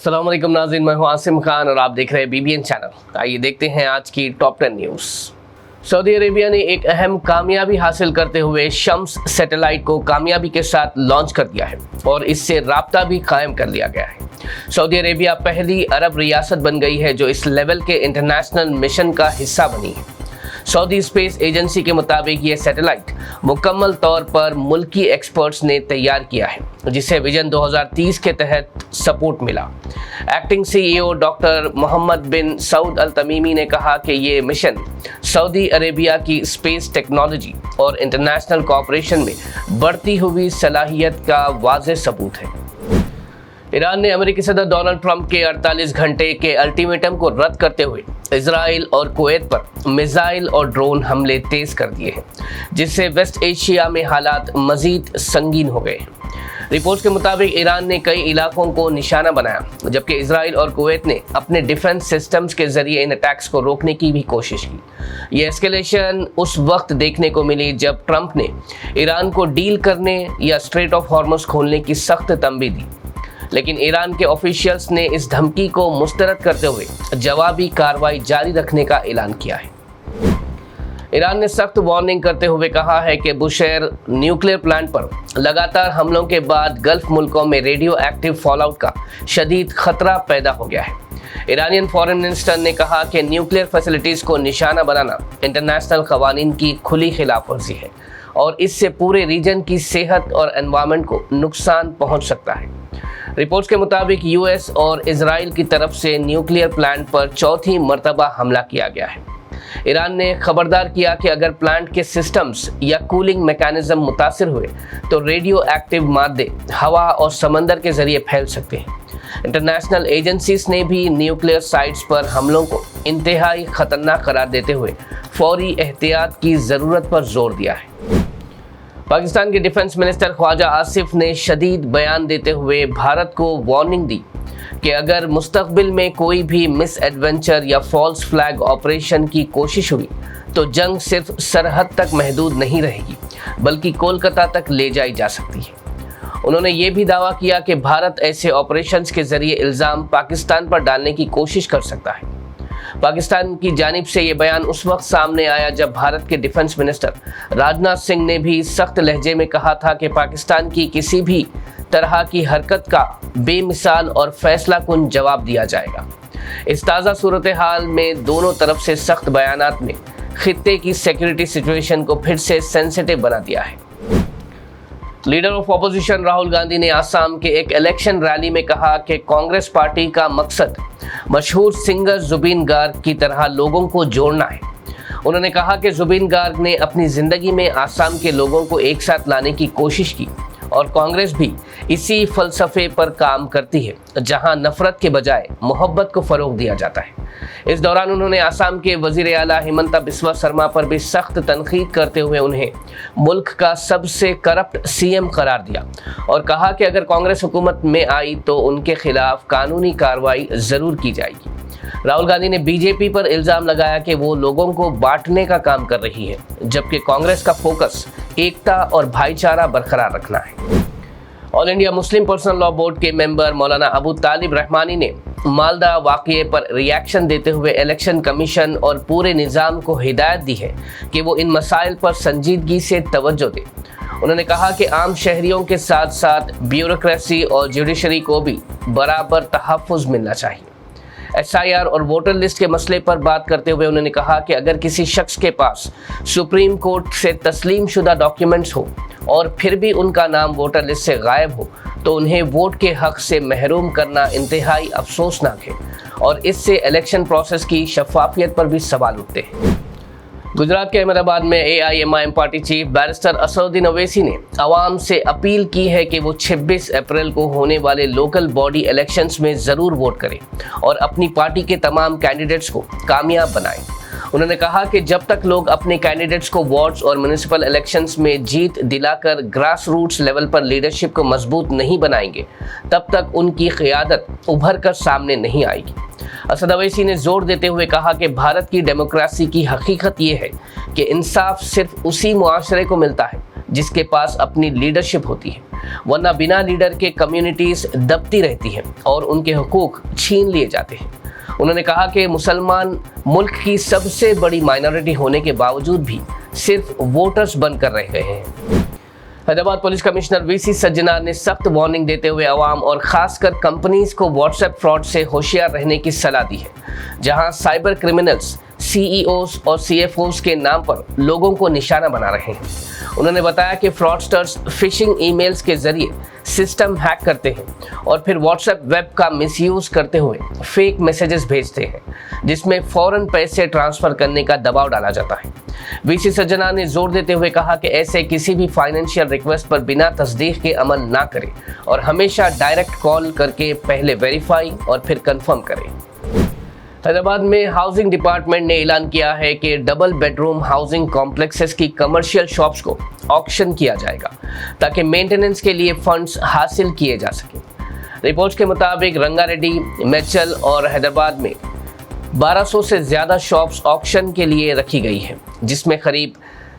अस्सलाम वालेकुम नाज़रीन, मैं हूं आसिम खान और आप देख रहे हैं BBN चैनल। आइए देखते हैं आज की टॉप 10 न्यूज़। सऊदी अरेबिया ने एक अहम कामयाबी हासिल करते हुए शम्स सैटेलाइट को कामयाबी के साथ लॉन्च कर दिया है और इससे राब्ता भी कायम कर लिया गया है। सऊदी अरेबिया पहली अरब रियासत बन गई है जो इस लेवल के इंटरनेशनल मिशन का हिस्सा बनी है। सऊदी स्पेस एजेंसी के मुताबिक ये सैटेलाइट मुकम्मल तौर पर मुल्की एक्सपर्ट्स ने तैयार किया है, जिसे विजन 2030 के तहत सपोर्ट मिला। एक्टिंग CEO डॉक्टर मोहम्मद बिन सऊद अल तमीमी ने कहा कि ये मिशन सऊदी अरेबिया की स्पेस टेक्नोलॉजी और इंटरनेशनल कोऑपरेशन में बढ़ती हुई सलाहियत का वाज़ेह सबूत है। ईरान ने अमेरिकी सदर डोनाल्ड ट्रंप के 48 घंटे के अल्टीमेटम को रद्द करते हुए इजराइल और कुवैत पर मिसाइल और ड्रोन हमले तेज कर दिए हैं, जिससे वेस्ट एशिया में हालात मजीद संगीन हो गए। रिपोर्ट्स के मुताबिक ईरान ने कई इलाकों को निशाना बनाया, जबकि इजराइल और कुवैत ने अपने डिफेंस सिस्टम्स के जरिए इन अटैक्स को रोकने की भी कोशिश की। ये एस्केलेशन उस वक्त देखने को मिली जब ट्रंप ने ईरान को डील करने या स्ट्रेट ऑफ हॉर्मुज़ खोलने की सख्त तंबी दी, लेकिन ईरान के ऑफिशियल्स ने इस धमकी को मुस्तरद करते हुए जवाबी कार्रवाई जारी रखने का ऐलान किया है। ईरान ने सख्त वार्निंग करते हुए कहा है कि बुशेर न्यूक्लियर प्लांट पर लगातार हमलों के बाद गल्फ मुल्कों में रेडियो एक्टिव फॉलआउट का शदीद खतरा पैदा हो गया है। ईरानियन फॉरेन मिनिस्टर ने कहा कि न्यूक्लियर फैसिलिटीज़ को निशाना बनाना इंटरनेशनल कवानीन की खुली खिलाफ वर्जी है और इससे पूरे रीजन की सेहत और एनवायरनमेंट को नुकसान पहुंच सकता है। रिपोर्ट्स के मुताबिक US और इजराइल की तरफ से न्यूक्लियर प्लांट पर चौथी मर्तबा हमला किया गया है। ईरान ने खबरदार किया कि अगर प्लांट के सिस्टम्स या कूलिंग मैकेनिज्म मुतासिर हुए तो रेडियो एक्टिव मादे हवा और समंदर के जरिए फैल सकते हैं। इंटरनेशनल एजेंसीज ने भी न्यूक्लियर साइट्स पर हमलों को इंतहाई खतरनाक करार देते हुए फौरी एहतियात की ज़रूरत पर जोर दिया है। पाकिस्तान के डिफेंस मिनिस्टर ख्वाजा आसिफ ने शदीद बयान देते हुए भारत को वार्निंग दी कि अगर मुस्तकबिल में कोई भी मिस एडवेंचर या फॉल्स फ्लैग ऑपरेशन की कोशिश हुई तो जंग सिर्फ सरहद तक महदूद नहीं रहेगी बल्कि कोलकाता तक ले जाई जा सकती है। उन्होंने ये भी दावा किया कि भारत ऐसे ऑपरेशंस के जरिए इल्ज़ाम पाकिस्तान पर डालने की कोशिश कर सकता है। पाकिस्तान की जानिब से ये बयान उस वक्त सामने आया जब भारत के डिफेंस मिनिस्टर राजनाथ सिंह ने भी सख्त लहजे में कहा था कि पाकिस्तान की किसी भी तरह की हरकत का बेमिसाल और फैसला कुन जवाब दिया जाएगा। इस ताज़ा सूरत हाल में दोनों तरफ से सख्त बयानात ने खित्ते की सिक्योरिटी सिचुएशन को फिर से सेंसिटिव बना दिया है। Leader of opposition Rahul Gandhi ने आसाम के एक इलेक्शन रैली में कहा कि कांग्रेस पार्टी का मकसद मशहूर सिंगर जुबिन गार्ग की तरह लोगों को जोड़ना है। उन्होंने कहा कि जुबिन गार्ग ने अपनी ज़िंदगी में आसाम के लोगों को एक साथ लाने की कोशिश की और कांग्रेस भी इसी फ़लसफ़े पर काम करती है जहां नफ़रत के बजाय मोहब्बत को फ़रोग़ दिया जाता है। इस दौरान उन्होंने आसाम के वज़ीर आला हिमंता बिस्वा शर्मा पर भी सख्त तनक़ीद करते हुए उन्हें मुल्क का सबसे करप्ट CM करार दिया और कहा कि अगर कांग्रेस हुकूमत में आई तो उनके खिलाफ कानूनी कार्रवाई ज़रूर की जाएगी। राहुल गांधी ने बीजेपी पर इल्ज़ाम लगाया कि वो लोगों को बांटने का काम कर रही है, जबकि कांग्रेस का फोकस एकता और भाईचारा बरकरार रखना है। All India Muslim personal law board के मेंबर मौलाना अबू तालिब रहमानी ने मालदा वाक़ये पर रिएक्शन देते हुए इलेक्शन कमीशन और पूरे निज़ाम को हिदायत दी है कि वो इन मसाइल पर संजीदगी से तवज्जो दे। उन्होंने कहा कि आम शहरियों के साथ साथ ब्यूरोक्रेसी और जुडिशरी को भी बराबर तहफ़्फ़ुज़ मिलना चाहिए। SIR और वोटर लिस्ट के मसले पर बात करते हुए उन्होंने कहा कि अगर किसी शख्स के पास सुप्रीम कोर्ट से तस्लीम शुदा डॉक्यूमेंट्स हो और फिर भी उनका नाम वोटर लिस्ट से गायब हो तो उन्हें वोट के हक से महरूम करना इंतहाई अफसोसनाक है और इससे इलेक्शन प्रोसेस की शफाफियत पर भी सवाल उठते हैं। गुजरात के अहमदाबाद में AIMIM party chief barrister Asaduddin Owaisi ने आवाम से अपील की है कि वो 26 अप्रैल को होने वाले लोकल बॉडी इलेक्शंस में ज़रूर वोट करें और अपनी पार्टी के तमाम कैंडिडेट्स को कामयाब बनाएं। उन्होंने कहा कि जब तक लोग अपने कैंडिडेट्स को वार्ड्स और म्युनिसिपल इलेक्शंस में जीत दिलाकर ग्रास रूट्स लेवल पर लीडरशिप को मजबूत नहीं बनाएंगे, तब तक उनकी क़ियादत उभर कर सामने नहीं आएगी। असद ओवैसी ने जोर देते हुए कहा कि भारत की डेमोक्रेसी की हकीकत ये है कि इंसाफ सिर्फ उसी मुआशरे को मिलता है जिसके पास अपनी लीडरशिप होती है, वरना बिना लीडर के कम्युनिटीज दबती रहती हैं और उनके हुकूक छीन लिए जाते हैं। उन्होंने कहा कि मुसलमान मुल्क की सबसे बड़ी माइनॉरिटी होने के बावजूद भी सिर्फ वोटर्स बनकर रह गए हैं। Hyderabad police commissioner VC Sajjanar ने सख्त वार्निंग देते हुए अवाम और खासकर कंपनीज को व्हाट्सएप फ्रॉड से होशियार रहने की सलाह दी है, जहां साइबर क्रिमिनल्स सीईओज और सीएफओज के नाम पर लोगों को निशाना बना रहे हैं। उन्होंने बताया कि फ्रॉडस्टर्स फिशिंग ईमेल्स के जरिए सिस्टम हैक करते हैं और फिर व्हाट्सएप वेब का मिसयूज करते हुए फेक मैसेजेस भेजते हैं, जिसमें फौरन पैसे ट्रांसफर करने का दबाव डाला जाता है। वीसी सज्जना ने जोर देते हुए कहा कि ऐसे किसी भी फाइनेंशियल रिक्वेस्ट पर बिना तस्दीक के अमल ना करें और हमेशा डायरेक्ट कॉल करके पहले वेरीफाई और फिर कंफर्म करें। हैदराबाद में हाउसिंग डिपार्टमेंट ने ऐलान किया है कि डबल बेडरूम हाउसिंग कॉम्प्लेक्सेस की कमर्शियल शॉप्स को ऑक्शन किया जाएगा ताकि मेंटेनेंस के लिए फंड्स हासिल किए जा सकें। रिपोर्ट्स के मुताबिक रंगारेड्डी, मेचल और हैदराबाद में 1200 से ज़्यादा शॉप्स ऑक्शन के लिए रखी गई है, जिसमें करीब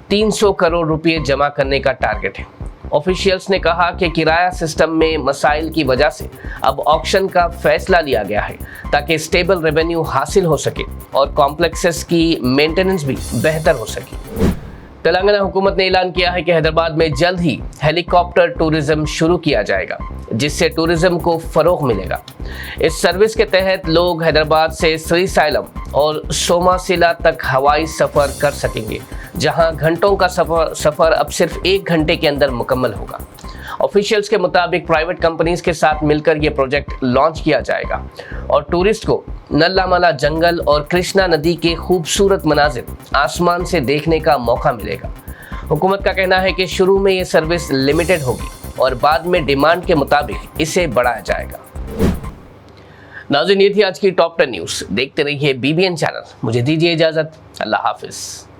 300 करोड़ रुपए जमा करने का टारगेट है। ऑफिशियल्स ने कहा कि किराया सिस्टम में मसाइल की वजह से अब ऑक्शन का फैसला लिया गया है ताकि स्टेबल रेवेन्यू हासिल हो सके और कॉम्प्लेक्सेस की मेंटेनेंस भी बेहतर हो सके। तेलंगाना हुकूमत ने ऐलान किया है कि हैदराबाद में जल्द ही हेलीकॉप्टर टूरिज्म शुरू किया जाएगा, जिससे टूरिज्म को फरोग मिलेगा। इस सर्विस के तहत लोग हैदराबाद से श्रीसाइलम और सोमासिला तक हवाई सफ़र कर सकेंगे, जहां घंटों का सफ़र अब सिर्फ 1 घंटे के अंदर मुकम्मल होगा। ऑफिशियल्स के मुताबिक प्राइवेट कंपनीज के साथ मिलकर ये प्रोजेक्ट लॉन्च किया जाएगा और टूरिस्ट को नल्लामला जंगल और कृष्णा नदी के खूबसूरत मनाजिर आसमान से देखने का मौका मिलेगा। हुकूमत का कहना है कि शुरू में ये सर्विस लिमिटेड होगी और बाद में डिमांड के मुताबिक इसे बढ़ाया जाएगा। नाज़रीन, ये थी आज की टॉप 10 न्यूज़। देखते रहिए BBN चैनल। मुझे दीजिए इजाज़त। अल्लाह हाफिज़।